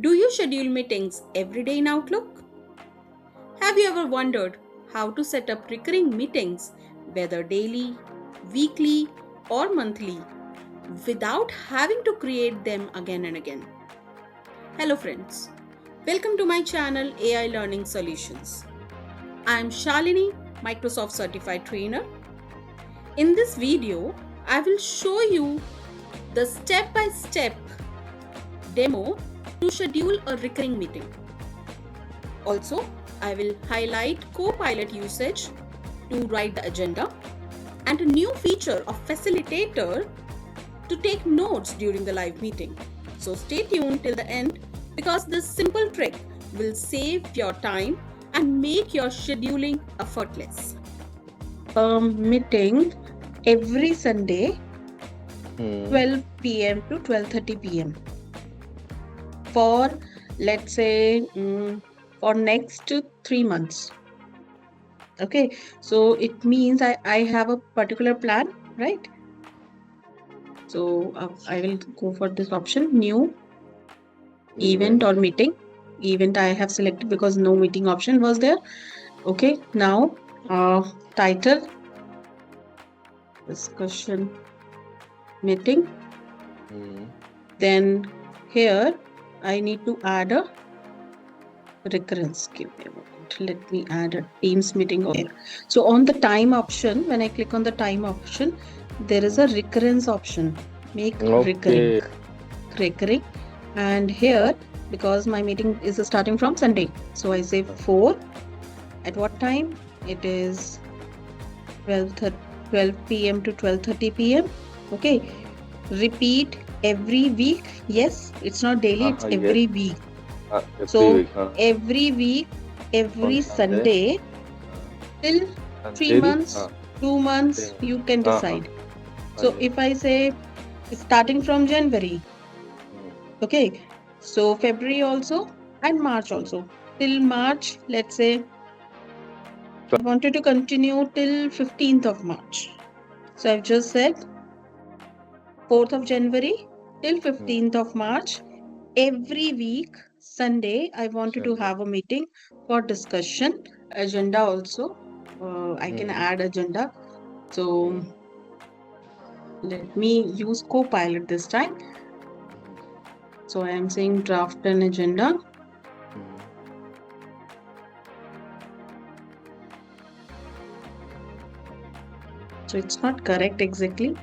Do you schedule meetings every day in Outlook? Have you ever wondered how to set up recurring meetings, whether daily, weekly, or monthly, without having to create them again and again? Hello, friends. Welcome to my channel AI Learning Solutions. I am Shalini, Microsoft Certified Trainer. In this video, I will show you the step by step demo to schedule a recurring meeting. Also, I will highlight Copilot usage to write the agenda and a new feature of Facilitator to take notes during the live meeting. So stay tuned till the end because this simple trick will save your time and make your scheduling effortless. Meeting every Sunday 12 p.m. to 12:30 p.m. for, let's say, for next 3 months. Okay, so it means I have a particular plan, right? So I will go for this option, new event or meeting. Event I have selected because no meeting option was there. Okay, now title, discussion meeting. Then here I need to add a recurrence. Give me a moment. Let me add a Teams meeting over here. So on the time option, when I click on the time option, there is a recurrence option. Make recurring. And here, because my meeting is starting from Sunday, so I say 4. At what time? It is 12 p.m. to 12:30 p.m. Okay. Repeat every week. Yes, it's not daily, it's every week. Every week, every Sunday till 3 months, 2 months, you can decide. So if I say starting from January, okay, so February also and March also. Till March, let's say, I wanted to continue till 15th of March. So I've just said 4th of January till 15th of March. Every week, Sunday, I wanted to have a meeting for discussion. Agenda also. I can add agenda. So let me use Copilot this time. So I am saying draft an agenda. So it's not correct exactly.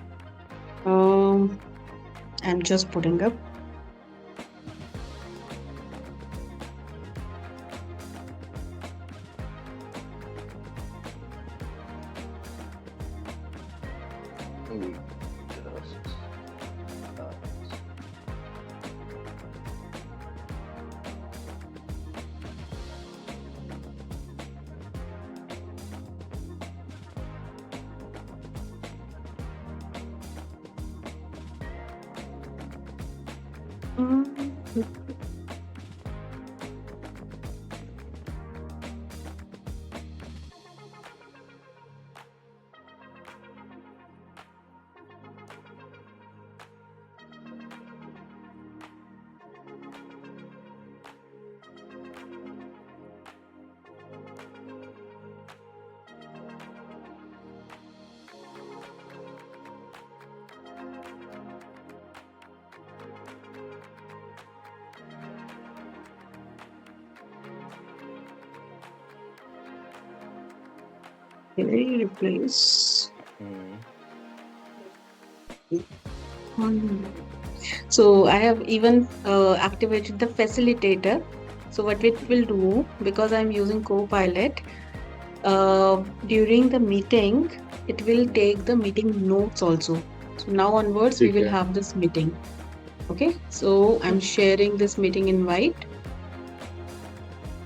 I'm just putting up. Replace. So I have even activated the facilitator. So what it will do, because I'm using Copilot, during the meeting, it will take the meeting notes also. So now onwards, we will have this meeting. Okay, so I'm sharing this meeting invite.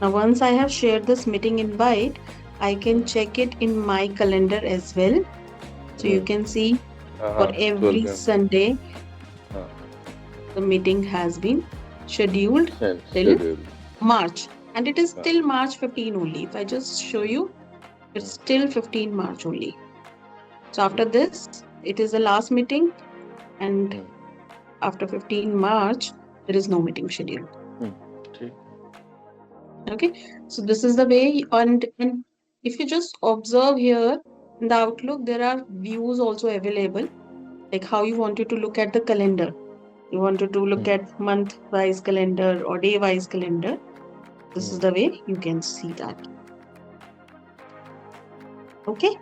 Now once I have shared this meeting invite, I can check it in my calendar as well. So you can see for every Sunday, the meeting has been scheduled till March, and it is till March 15 only. If I just show you, it's till 15 March only. So after this, it is the last meeting, and after 15 March, there is no meeting scheduled. ठीक. Okay, so this is the way, and if you just observe here in the Outlook, there are views also available, like how you wanted to look at the calendar. You wanted to look Hmm. at month-wise calendar or day-wise calendar. This is Hmm. the way you can see that. Okay.